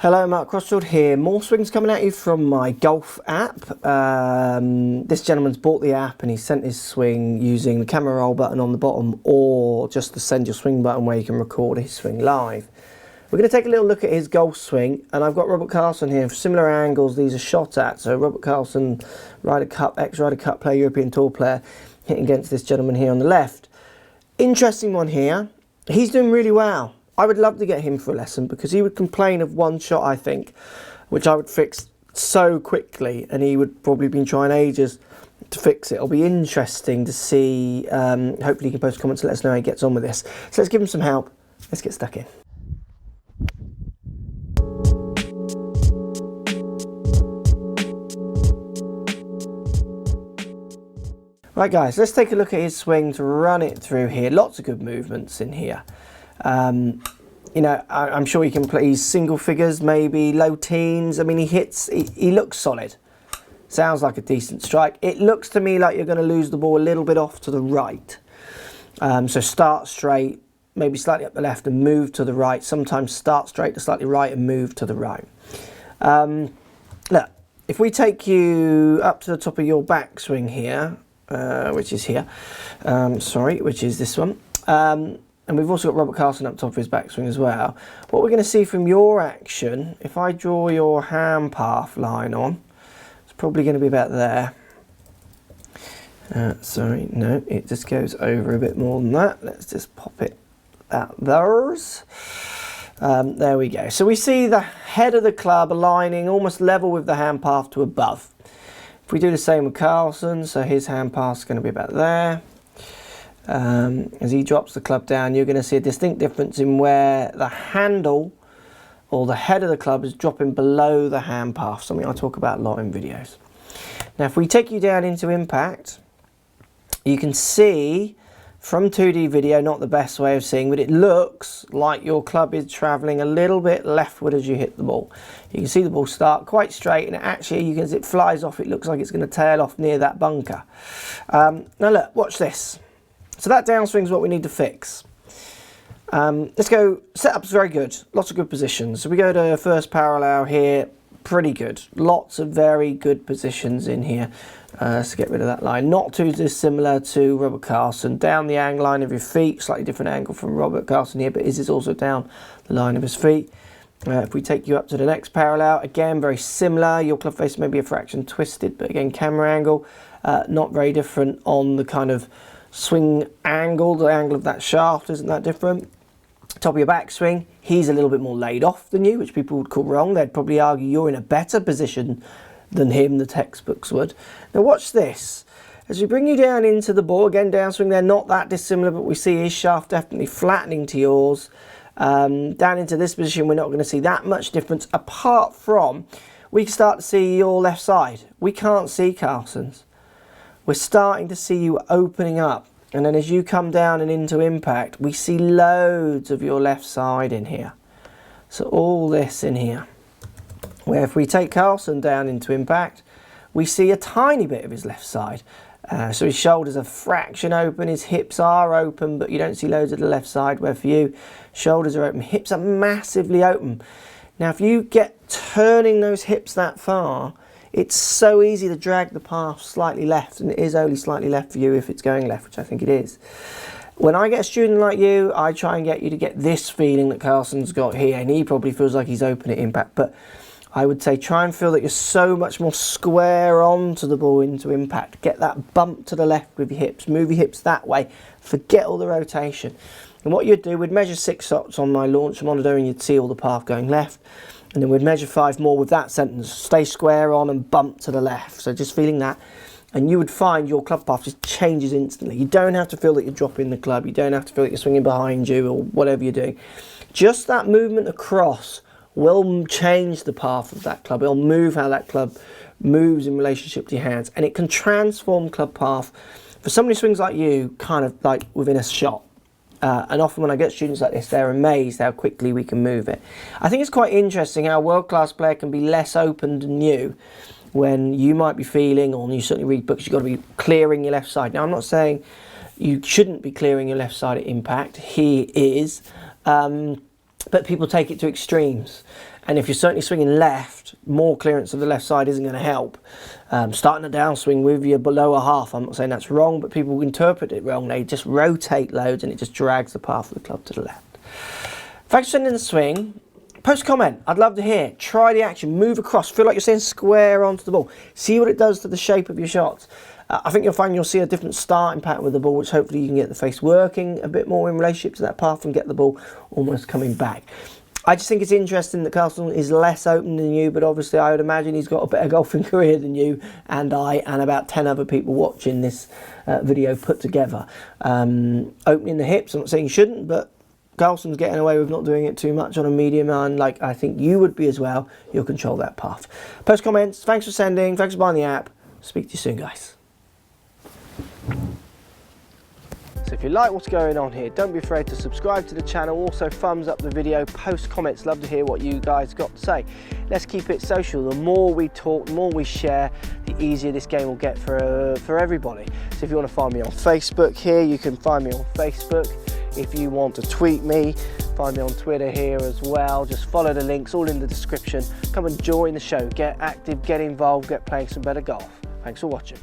Hello, Mark Crossfield here. More swings coming at you from my golf app. This gentleman's bought the app and he sent his swing using the camera roll button on the bottom or just the send your swing button where you can record his swing live. We're going to take a little look at his golf swing, and I've got Robert Carlson here for similar angles these are shot at. So Robert Carlson, Ryder Cup, ex-Ryder Cup player, European Tour player, hitting against this gentleman here on the left. Interesting one here. He's doing really well. I would love to get him for a lesson because he would complain of one shot, I think, which I would fix so quickly, and he would probably been trying ages to fix it. It'll be interesting to see. Hopefully he can post comments to let us know how he gets on with this. So let's give him some help. Let's get stuck in. Right guys, let's take a look at his swing to run it through here. Lots of good movements in here. You know, I'm sure he can play single figures, maybe low teens. I mean, he looks solid. Sounds like a decent strike. It looks to me like you're going to lose the ball a little bit off to the right. So start straight, maybe slightly up the left and move to the right. Sometimes start straight to slightly right and move to the right. Look, if we take you up to the top of your backswing here, which is here, which is this one. And we've also got Robert Carlson up top of his backswing as well. What we're going to see from your action, if I draw your hand path line on, it's probably going to be about there. Sorry, no, it just goes over a bit more than that. Let's just pop it at those. There we go. So we see the head of the club aligning almost level with the hand path to above. If we do the same with Carlson, so his hand path is going to be about there. As he drops the club down, you're going to see a distinct difference in where the handle or the head of the club is dropping below the hand path, something I talk about a lot in videos. Now if we take you down into impact, you can see from 2D video, not the best way of seeing, but it looks like your club is travelling a little bit leftward as you hit the ball. You can see the ball start quite straight, and actually as it flies off, it looks like it's going to tail off near that bunker. Now look, watch this. So that downswing is what we need to fix. Let's go, setup's very good, lots of good positions. So we go to first parallel here, pretty good. Lots of very good positions in here. Let's get rid of that line. Not too dissimilar to Robert Carlson. Down the angle line of your feet, slightly different angle from Robert Carlson here, but his is also down the line of his feet. If we take you up to the next parallel, again, very similar. Your club face may be a fraction twisted, but again, camera angle, not very different on the kind of swing angle. The angle of that shaft isn't that different. Top of your backswing, he's a little bit more laid off than you, which people would call wrong. They'd probably argue you're in a better position than him, the textbooks would. Now watch this. As we bring you down into the ball, again downswing, they're not that dissimilar, but we see his shaft definitely flattening to yours. Down into this position, we're not going to see that much difference, apart from we can start to see your left side. We can't see Carlson's. We're starting to see you opening up, and then as you come down and into impact, we see loads of your left side in here. So all this in here, where if we take Carlson down into impact, we see a tiny bit of his left side. So his shoulders are fraction open, his hips are open, but you don't see loads of the left side, where for you, shoulders are open, hips are massively open. Now if you get turning those hips that far, it's so easy to drag the path slightly left, and it is only slightly left for you if it's going left, which I think it is. When I get a student like you, I try and get you to get this feeling that Carlson's got here, and he probably feels like he's open at impact, but I would say try and feel that you're so much more square onto the ball into impact. Get that bump to the left with your hips, move your hips that way, forget all the rotation. And what you'd do, we'd measure 6 shots on my launch monitor and you'd see all the path going left. And then we'd measure 5 more with that sentence, stay square on and bump to the left. So just feeling that, and you would find your club path just changes instantly. You don't have to feel that you're dropping the club. You don't have to feel that you're swinging behind you or whatever you're doing. Just that movement across will change the path of that club. It'll move how that club moves in relationship to your hands, and it can transform club path for somebody who swings like you, kind of like within a shot. And often when I get students like this, they're amazed how quickly we can move it. I think it's quite interesting how a world-class player can be less open than you when you might be feeling, or you certainly read books, you've got to be clearing your left side. Now, I'm not saying you shouldn't be clearing your left side at impact. He is. But people take it to extremes. And if you're certainly swinging left, more clearance of the left side isn't going to help. Starting a downswing with your lower half, I'm not saying that's wrong, but people interpret it wrong. They just rotate loads and it just drags the path of the club to the left. Thanks for sending the swing. Post a comment, I'd love to hear. Try the action, move across, feel like you're staying square onto the ball. See what it does to the shape of your shots. I think you'll find you'll see a different starting pattern with the ball, which hopefully you can get the face working a bit more in relationship to that path and get the ball almost coming back. I just think it's interesting that Carlson is less open than you, but obviously I would imagine he's got a better golfing career than you and I and about 10 other people watching this video put together. Opening the hips, I'm not saying you shouldn't, but Carlson's getting away with not doing it too much on a medium iron, like I think you would be as well. You'll control that path. Post comments, thanks for sending, thanks for buying the app. Speak to you soon, guys. So if you like what's going on here, don't be afraid to subscribe to the channel. Also thumbs up the video, post comments, love to hear what you guys got to say. Let's keep it social. The more we talk, the more we share, the easier this game will get for everybody. So if you want to find me on Facebook here, you can find me on Facebook. If you want to tweet me, find me on Twitter here as well. Just follow the links, all in the description. Come and join the show, get active, get involved, get playing some better golf. Thanks for watching.